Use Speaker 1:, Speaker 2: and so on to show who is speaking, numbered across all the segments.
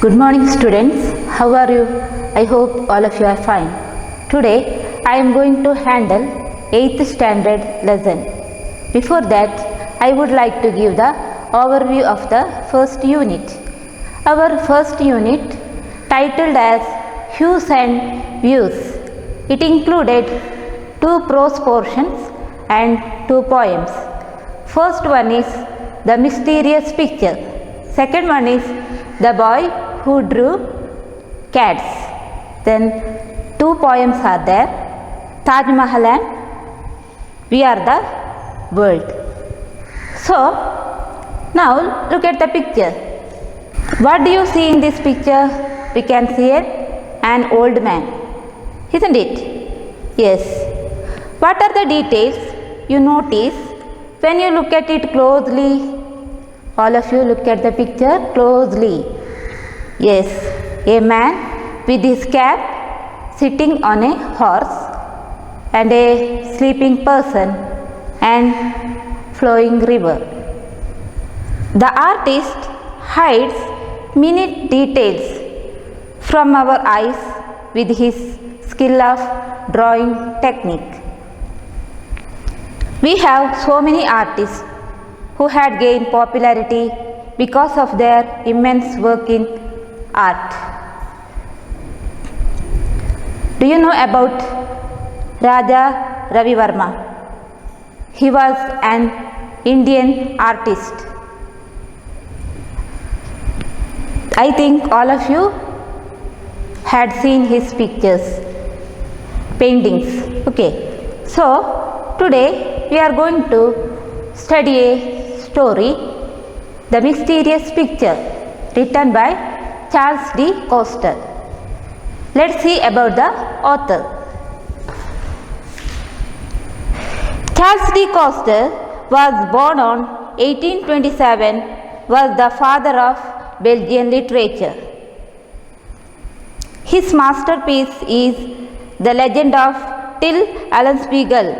Speaker 1: Good morning students, how are you? I hope all of you are fine. Today I am going to handle 8th standard lesson. Before that I would like to give the overview of the first unit. Our first unit titled as Hues and Views. It included 2 prose portions and 2 poems. First one is The Mysterious Picture. Second one is The Boy Who Drew Cats. Then 2 poems are there, Taj Mahal and We Are the World. So now look at the picture. What do you see in this picture? We can see an old man, isn't it? Yes. What are the details you notice when you look at it closely? All of you look at the picture closely. Yes, a man with his cap sitting on a horse and a sleeping person and flowing river. The artist hides minute details from our eyes with his skill of drawing technique. We have so many artists who had gained popularity because of their immense work in art. Do you know about Raja Ravi Verma? He was an Indian artist. I think all of you had seen his pictures, paintings. Okay, so today we are going to study a story, The Mysterious Picture, written by Charles D. Coster. Let's see about the author. Charles D. Coster was born on 1827, was the father of Belgian literature. His masterpiece is The Legend of Till Eulenspiegel,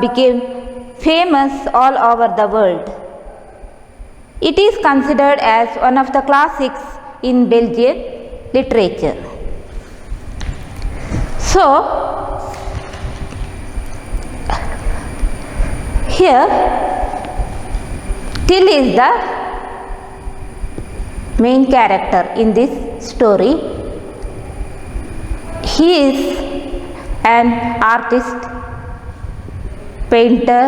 Speaker 1: became famous all over the world. It is considered as one of the classics in Belgian literature. So, here Till is the main character in this story. He is an artist, painter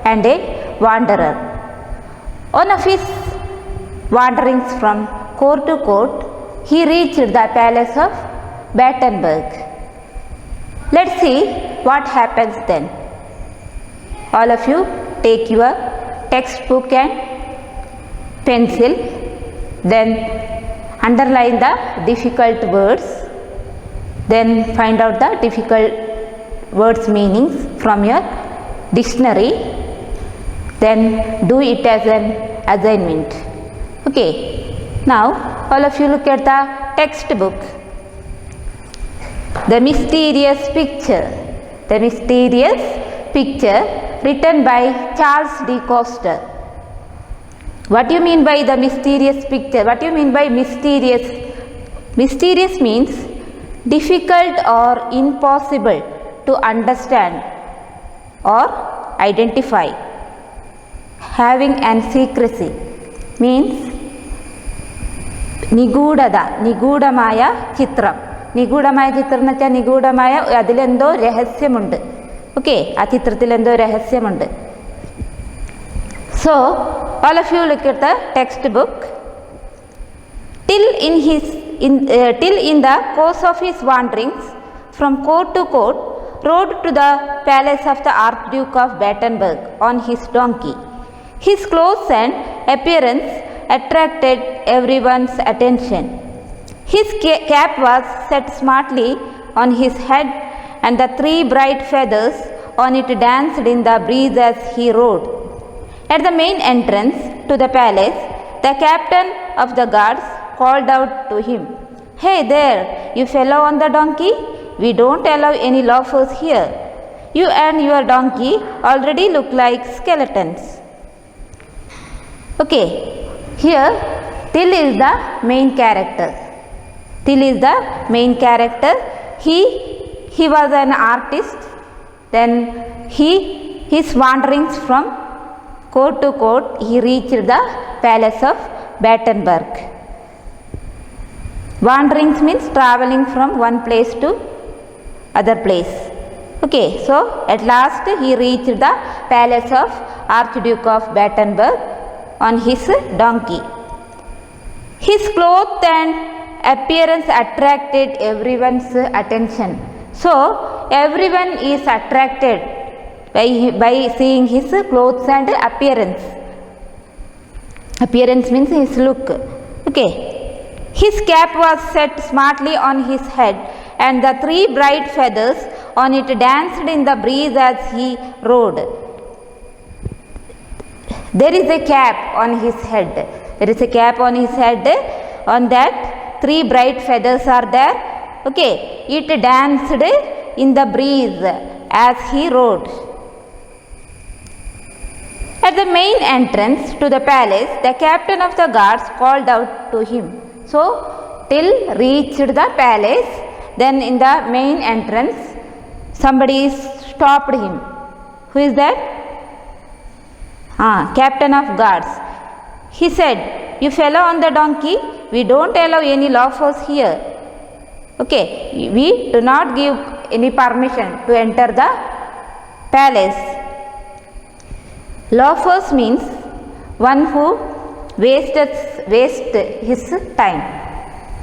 Speaker 1: and a wanderer. On of his wanderings from court to court, he reached the palace of Battenberg. Let's see what happens then. All of you take your textbook and pencil, then underline the difficult words, then find out the difficult words meanings from your dictionary, then do it as an assignment. Okay, now all of you look at the textbook. The Mysterious Picture. The Mysterious Picture, written by Charles D. Coster. What do you mean by the mysterious picture? What do you mean by mysterious? Mysterious means difficult or impossible to understand or identify. Having an secrecy means നിഗൂഢമായ ചിത്രം. നിഗൂഢമായ ചിത്രം എന്ന് വെച്ചാൽ നിഗൂഢമായ അതിലെന്തോ രഹസ്യമുണ്ട്. Okay, ആ ചിത്രത്തിൽ എന്തോ രഹസ്യമുണ്ട്. So, all of you look at the textbook. Till in the course of his wanderings from court to court, rode to the palace of the Archduke of Battenberg on his donkey. His clothes and appearance attracted everyone's attention. His cap was set smartly on his head, and the 3 bright feathers on it danced in the breeze as he rode. At the main entrance to the palace, the captain of the guards called out to him, "Hey there, you fellow on the donkey, we don't allow any loafers here. You and your donkey already look like skeletons." Okay, here Till is the main character. Till is the main character. He was an artist. Then his wanderings from court to court, he reached the palace of Battenberg. Wanderings means traveling from one place to other place. Okay, so at last he reached the palace of Archduke of Battenberg on his donkey. His clothes and appearance attracted everyone's attention. So everyone is attracted by seeing his clothes and appearance. Appearance means his look. Okay. His cap was set smartly on his head, and the 3 bright feathers on it danced in the breeze as he rode. There is a cap on his head. There is a cap on his head. On that 3 bright feathers are there. Okay. It danced in the breeze as he rode. At the main entrance to the palace, the captain of the guards called out to him. So, till reached the palace, then in the main entrance, somebody stopped him. Who is that? Captain of guards. He said, "You fellow on the donkey, we don't allow any loafers here. Okay, we do not give any permission to enter the palace." Loafers means one who waste his time.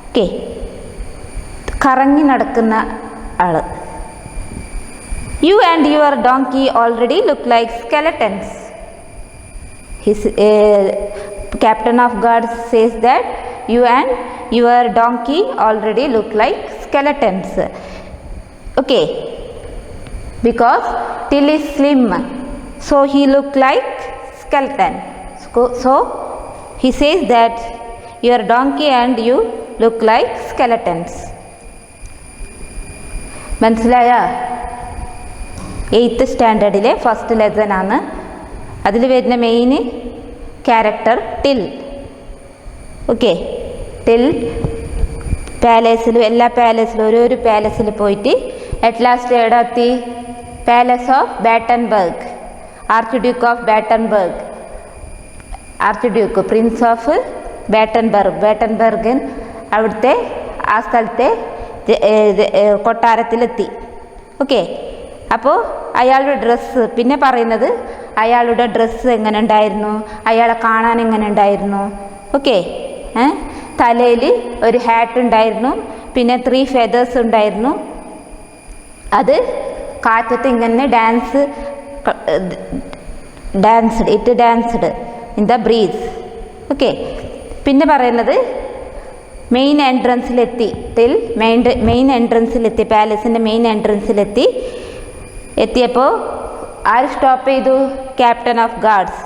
Speaker 1: Okay, കറങ്ങി നടക്കുന്ന ആള്. You and your donkey already look like skeletons. His captain of guards says that you and your donkey already look like skeletons. Okay, because Till is slim, so he look like skeleton. So he says that your donkey and you look like skeletons. മനസ്സിലായ? 8th സ്റ്റാൻഡേർഡിലെ first lesson ആണ്. അതിൽ വരുന്ന main character Till. Okay, Till പാലസിലും എല്ലാ പാലസിലും ഓരോരോ പാലസിൽ പോയിട്ട് അറ്റ് ലാസ്റ്റ് എവിടെ എത്തി? Palace of Battenberg. Arch of Battenberg, arch prince of ബാറ്റൻബർഗൻ അവിടുത്തെ ആ സ്ഥലത്തെ കൊട്ടാരത്തിലെത്തി. ഓക്കെ, അപ്പോൾ അയാളുടെ ഡ്രസ്സ് പിന്നെ പറയുന്നത് അയാളുടെ ഡ്രസ്സ് എങ്ങനെ ഉണ്ടായിരുന്നു, അയാളെ കാണാൻ എങ്ങനെ ഉണ്ടായിരുന്നു. ഓക്കെ, തലയിൽ ഒരു ഹാറ്റ് ഉണ്ടായിരുന്നു, പിന്നെ 3 ഫെദേഴ്സ് ഉണ്ടായിരുന്നു. അത് കാറ്റത്ത് ഇങ്ങനെ it danced in the breeze. Okay, പിന്നെ പറയുന്നത് മെയിൻ എൻട്രൻസിലെത്തി. ടിൽ മെയിൻ എൻട്രൻസിലെത്തി, പാലസിൻ്റെ മെയിൻ എത്തിയപ്പോൾ ആര് സ്റ്റോപ്പ് ചെയ്തു? Captain of guards.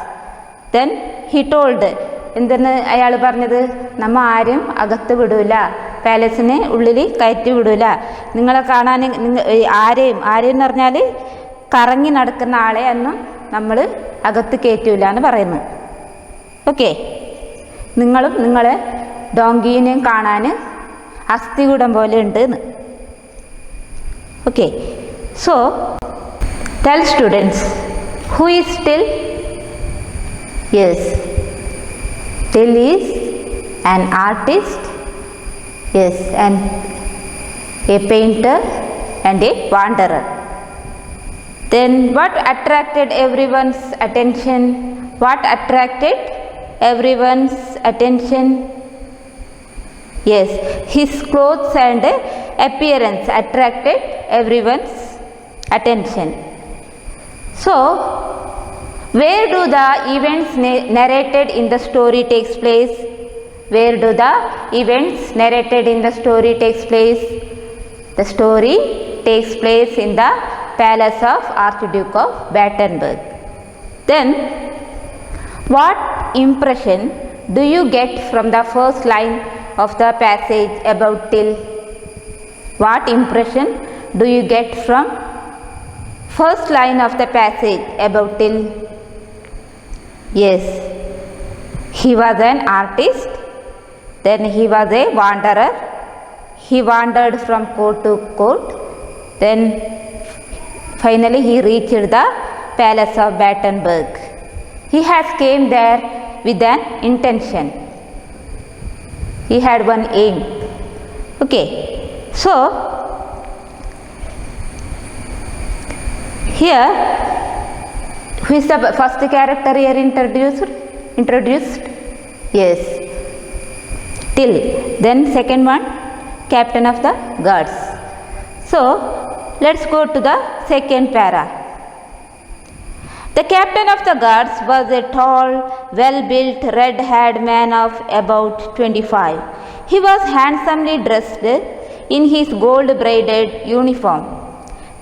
Speaker 1: Then he told, എന്തെന്ന് അയാൾ പറഞ്ഞത്? നമ്മ ആരും അകത്ത് വിടൂല, പാലസിന് ഉള്ളിൽ കയറ്റി വിടൂല, നിങ്ങളെ കാണാൻ ആരെയും എന്ന് പറഞ്ഞാൽ കറങ്ങി നടക്കുന്ന ആളെ ഒന്നും നമ്മൾ അകത്ത് കയറ്റൂല എന്ന് പറയുന്നു. ഓക്കെ, നിങ്ങളും നിങ്ങളെ ഡോങ്കീനെയും കാണാൻ അസ്ഥികൂടം പോലെ ഉണ്ട് എന്ന്. Okay, so tell students, who is till? Yes, till is an artist, yes, and a painter and a wanderer. Then what attracted everyone's attention? What attracted everyone's attention? Yes, his clothes and appearance attracted everyone's attention. So, where do the events narrated in the story takes place? Where do the events narrated in the story takes place? The story takes place in the palace of Archduke of Battenberg. Then, what impression do you get from the first line of the passage about Till? What impression do you get from first line of the passage about Till? Yes, he was an artist Then he was a wanderer. He wandered from court to court. Then finally he reached the palace of Battenberg. He has came there with an intention. He had one aim. Okay. So here, who is the first character here introduced? Yes, Till. Then second one, captain of the guards. So let's go to the second para. The captain of the guards was a tall, well-built, red-haired man of about 25. He was handsomely dressed in his gold-braided uniform.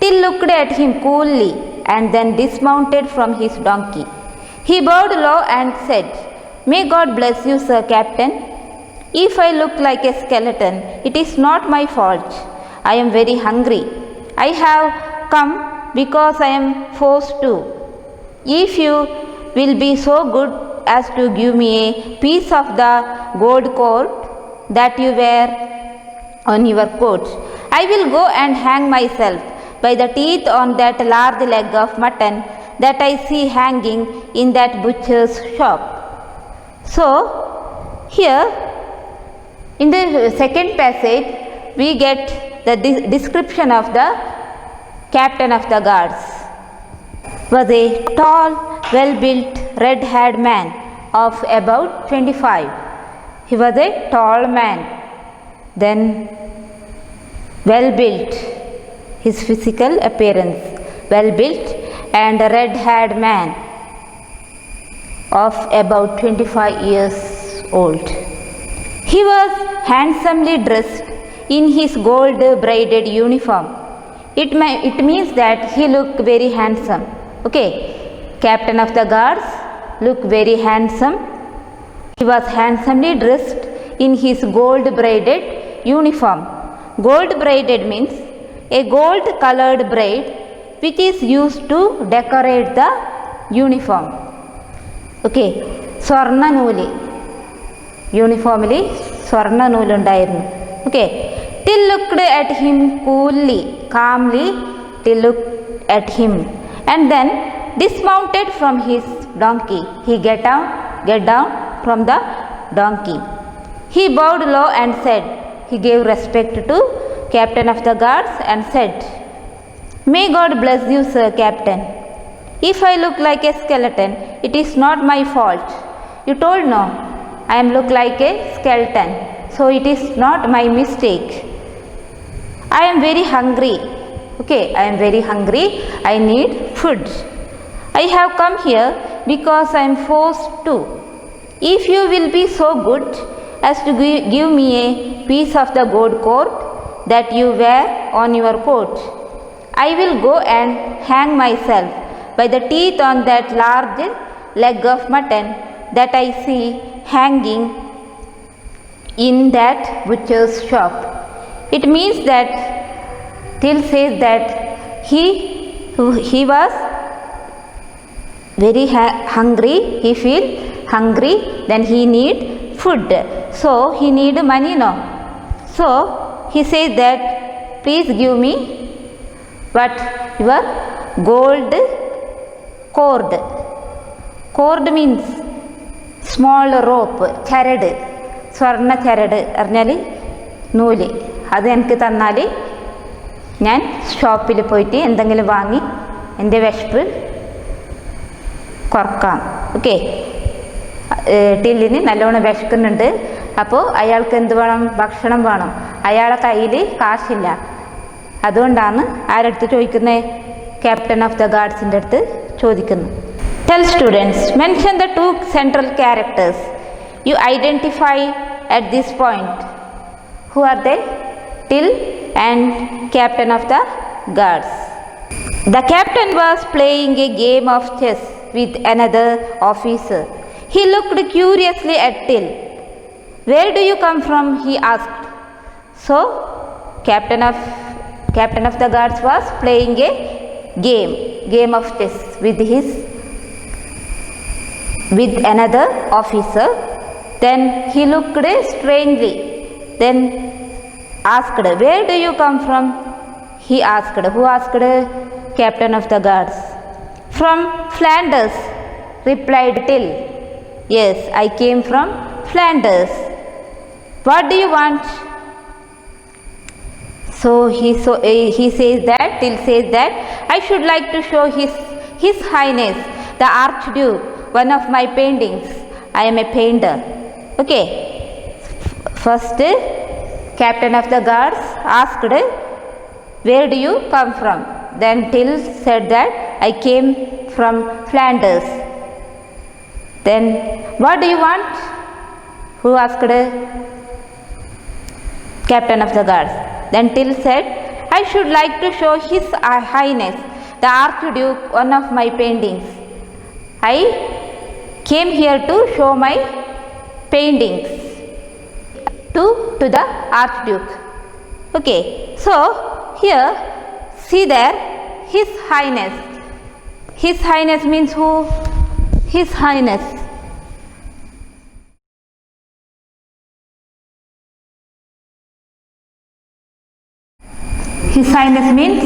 Speaker 1: Till looked at him coolly and then dismounted from his donkey. He bowed low and said, "May God bless you, sir captain. If I look like a skeleton, it is not my fault. I am very hungry. I have come because I am forced to. If you will be so good as to give me a piece of the gold cord that you wear on your coat, I will go and hang myself by the teeth on that large leg of mutton that I see hanging in that butcher's shop." So here in the second passage we get the description of the captain of the guards. Was a tall, well-built, red-haired man of about 25. He was a tall man, then well-built, his physical appearance, well-built and a red-haired man of about 25 years old. He was handsomely dressed in his gold-braided uniform. It means that he looked very handsome. Okay, captain of the guards looked very handsome. He was handsomely dressed in his gold-braided uniform. Gold-braided means a gold-colored braid which is used to decorate the uniform. Okay, സ്വർണ്ണ നൂല്, യൂണിഫോമിൽ സ്വർണ്ണ നൂലുണ്ടായിരുന്നു. Okay, Till looked at him coolly, calmly. Till looked at him and then dismounted from his donkey. He get down from the donkey. He bowed low and said, he gave respect to captain of the guards and said, "May God bless you, sir captain. If I look like a skeleton, it is not my fault. You told no, I am look like a skeleton, so it is not my mistake. I am very hungry. Okay, I am very hungry. I need food. I have come here because I am forced to. If you will be so good as to give me a piece of the gold cord that you wear on your coat, I will go and hang myself by the teeth on that large leg of mutton that I see hanging in that butcher's shop." It means that Till says that he was very hungry. He feel hungry, then he need food, so he need money now. So he says that, "Please give me what? Your gold cord." Cord means small rope, ചരട്, സ്വർണ്ണ ചരട് അറിഞ്ഞാൽ നൂല്, അത് എനിക്ക് തന്നാൽ ഞാൻ ഷോപ്പിൽ പോയിട്ട് എന്തെങ്കിലും വാങ്ങി എൻ്റെ വിശപ്പ് കുറക്കാം. ഓക്കെ, ടില്ലിന് നല്ലോണം വിശക്കുന്നുണ്ട്. അപ്പോൾ അയാൾക്ക് എന്ത് വേണം? ഭക്ഷണം വേണം. അയാളെ കയ്യിൽ കാശില്ല. അതുകൊണ്ടാണ് ആരടുത്ത് ചോദിക്കുന്നത്? ക്യാപ്റ്റൻ ഓഫ് ദ ഗാർഡ്സിൻ്റെ അടുത്ത് ചോദിക്കുന്നു. Tell students, mention the two central characters you identify at this point. Who are they? Till and captain of the guards. The captain was playing a game of chess with another officer. He looked curiously at Till. "Where do you come from?" he asked. So captain of the guards was playing a game of chess with another officer. Then he looked strangely. Then asked, "Where do you come from?" He asked. Who asked? Captain of the guards. "From Flanders," replied Till. "Yes, I came from Flanders. What do you want?" So he says that, Till says that, "I should like to show His Highness the Archduke one of my paintings. I am a painter." Okay. First, Captain of the guards asked, "Where do you come from?" Then Till said that, "I came from Flanders." Then, "What do you want?" Who asked? Captain of the guards. Then Till said, "I should like to show His Highness the Archduke one of my paintings. I came here to show my paintings to the Archduke." Okay, so here see there, His Highness. His Highness means who? His Highness. His Highness means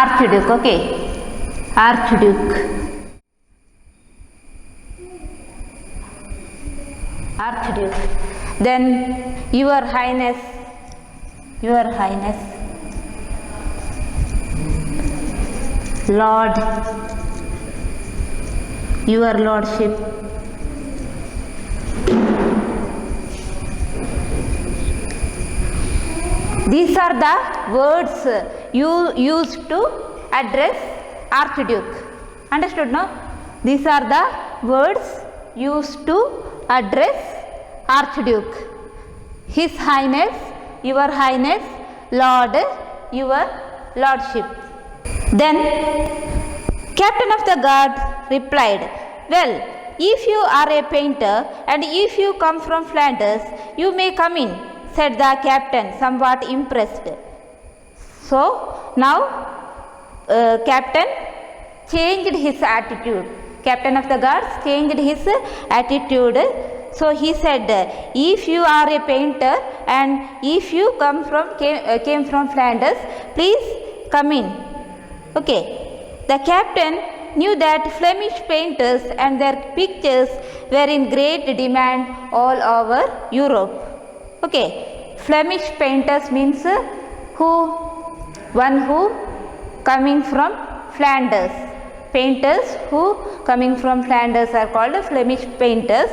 Speaker 1: Archduke. Okay, Archduke. Archduke. Then Your Highness. Your Highness. Lord. Your Lordship. These are the words you used to address Archduke. Understood, no? These are the words used to address Archduke. His Highness, Your Highness, Lord, Your Lordship. Then Captain of the guard replied, "Well, if you are a painter and if you come from Flanders, you may come in," said the captain, somewhat impressed. So now captain changed his attitude. Captain of the guards changed his attitude. So he said, "If you are a painter and if you came from Flanders, please come in." Okay. The captain knew that Flemish painters and their pictures were in great demand all over Europe. Okay, Flemish painters means who? One who coming from Flanders. Painters who coming from Flanders are called Flemish painters.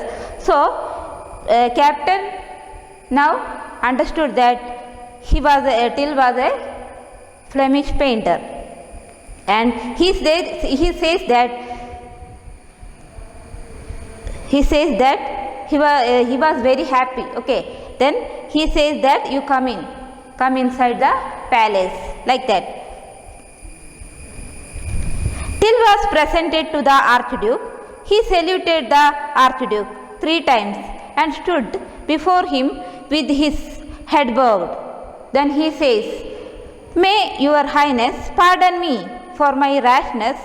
Speaker 1: So, captain now understood that Till was a Flemish painter, and he says that he was very happy. Okay. Then he says that, "You come inside the palace," like that. Till was presented to the Archduke. He saluted the Archduke 3 times and stood before him with his head bowed. Then he says, "May Your Highness pardon me for my rashness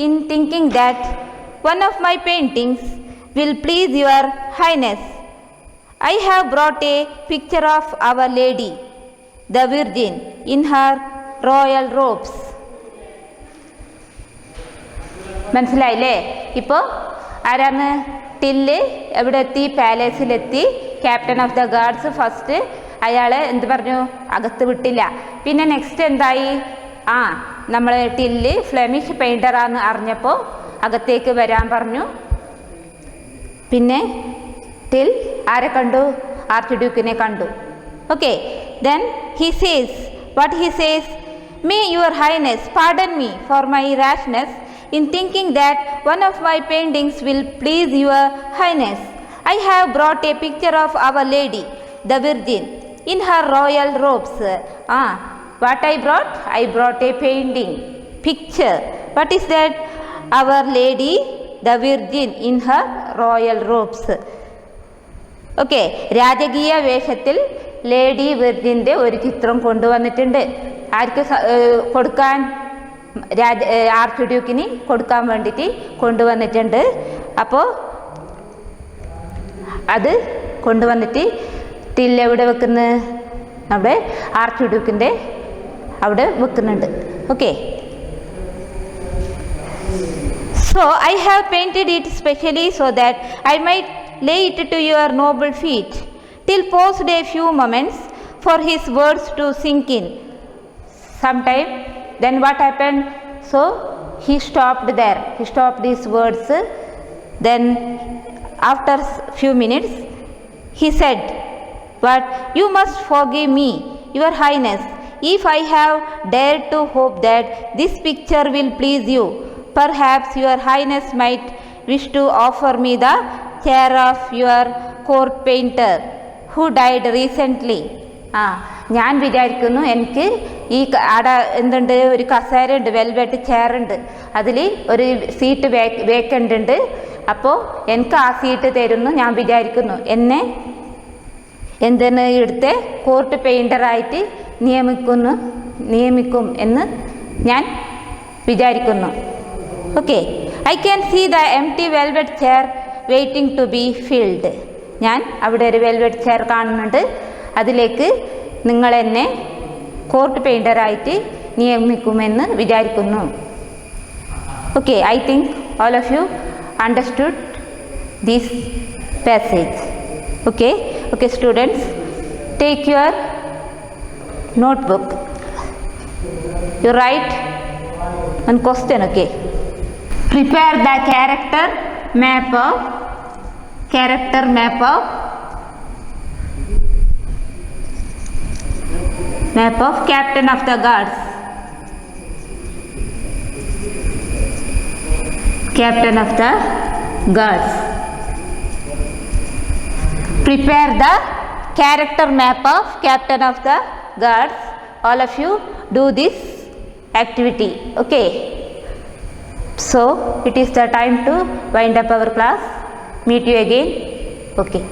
Speaker 1: in thinking that one of my paintings will please Your Highness. I have brought a picture of Our Lady, the Virgin, in her royal robes." മനസ്സിലായില്ലേ? ഇപ്പോൾ ആരാണ്? Till എവിടെ എത്തി? പാലസിലെത്തി. Captain of the guards first അയാളെ എന്ത് പറഞ്ഞു? അകത്ത് വിട്ടില്ല. പിന്നെ നെക്സ്റ്റ് എന്തായി? നമ്മൾ ടില്ല് ഫ്ലെമിഷ് പെയിൻറ്ററാന്ന് അറിഞ്ഞപ്പോൾ അകത്തേക്ക് വരാൻ പറഞ്ഞു. പിന്നെ ടിൽ ആരെ കണ്ടു? ആർച്ച്ഡ്യൂക്കിനെ കണ്ടു. Okay. Then he says, what he says? "May Your Highness pardon me for my rashness in thinking that one of my paintings will please Your Highness. I have brought a picture of Our Lady, the Virgin, in her royal robes." What I brought? I brought a painting, picture. What is that? Our Lady, the Virgin, in her royal robes. Okay. രാജകീയ വേഷത്തിൽ lady വിർജിൻ്റെ ഒരു ചിത്രം കൊണ്ടുവന്നിട്ടുണ്ട്. ആർക്ക് കൊടുക്കാൻ? ആർച്ച്ഡ്യൂക്കിന് കൊടുക്കാൻ വേണ്ടിയിട്ട് കൊണ്ടുവന്നിട്ടുണ്ട്. അപ്പോൾ അത് കൊണ്ടുവന്നിട്ട് ടിൽ എവിടെ വെക്കുന്നത്? നമ്മുടെ ആർച്ച് ഡ്യൂക്കിൻ്റെ അവിടെ വെക്കുന്നുണ്ട്. Okay. So I have painted it specially so that I might lay it to your noble feet. Till paused a few moments for his words to sink in. Sometime, then what happened? So he stopped there. He stopped these words. Then after few minutes, he said, "But you must forgive me, Your Highness, if I have dared to hope that this picture will please you. Perhaps Your Highness might wish to offer me the chair of your court painter who died recently." ഞാൻ വിചാരിക്കുന്നു എനിക്ക് ഈ അവിടെ എന്തുണ്ട്, ഒരു കസേര ഉണ്ട്, velvet ചെയറുണ്ട്, അതിൽ ഒരു സീറ്റ് വേക്കൻ്റ് ഉണ്ട്. അപ്പോൾ എനിക്ക് ആ സീറ്റ് തരുന്നു ഞാൻ വിചാരിക്കുന്നു. എന്നെ എന്തിന് ഇവിടുത്തെ കോർട്ട് പെയിൻ്ററായിട്ട് നിയമിക്കും എന്ന് ഞാൻ വിചാരിക്കുന്നു. Okay. I can see the empty velvet chair waiting to be filled. ഞാൻ അവിടെ ഒരു വെൽവെറ്റ് ചെയർ കാണുന്നുണ്ട്, അതിലേക്ക് നിങ്ങൾ എന്നെ കോർട്ട് പെയിൻ്ററായിട്ട് നിയമിക്കുമെന്ന് വിചാരിക്കുന്നു. Okay. I think all of you understood this passage. Okay. Okay students, take your notebook. You write one question. Okay. Prepare the character map of captain of the guards. Captain of the guards. Prepare the character map of captain of the guards. All of you do this activity. Okay. So it is the time to wind up our class. Meet you again. Okay.